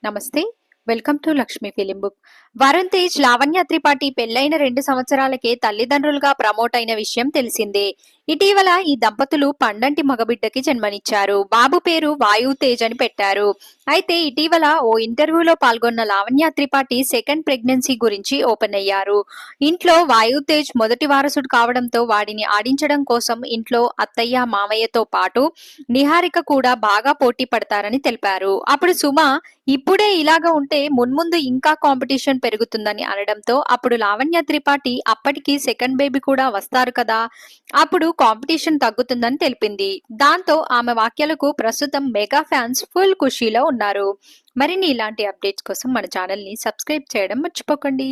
నమస్తే. Welcome to Lakshmi film book. Varun Tej, Lavanya Tripathi పెళ్లైన 2 సంవత్సరాలకే తల్లిదండ్రులుగా ప్రమోట్ అయిన విషయం తెలిసిందే. ఇటీవల ఈ దంపతులు పండంటి మగబిడ్డకి జన్మనిచ్చారు. బాబు పేరు వాయు తేజ్ అని పెట్టారు. అయితే ఇటీవల ఓ ఇంటర్వ్యూలో పాల్గొన్న లావణ్య త్రిపాఠి సెకండ్ ప్రెగ్నెన్సీ గురించి ఓపెన్ అయ్యారు. ఇంట్లో వాయు తేజ్ మొదటి వారసుడు కావడంతో వాడిని ఆడించడం కోసం ఇంట్లో అత్తయ్య, మామయ్యతో పాటు నిహారిక కూడా బాగా పోటీ పడతారని తెలిపారు. అప్పుడు సుమ, ఇప్పుడే ఇలాగా ఉంటే మున్ముందు ఇంకా కాంపిటీషన్ పెరుగుతుందని అనడంతో అప్పుడు లావణ్య త్రిపాఠి, అప్పటికి సెకండ్ బేబీ కూడా వస్తారు కదా, అప్పుడు కాంపిటీషన్ తగ్గుతుందని తెలిపింది. దాంతో ఆమె వ్యాఖ్యలకు ప్రస్తుతం మెగా ఫ్యాన్స్ ఫుల్ ఖుషీలో ఉన్నారు. మరిన్ని ఇలాంటి అప్డేట్స్ కోసం మన ఛానల్ ని సబ్స్క్రైబ్ చేయడం మర్చిపోకండి.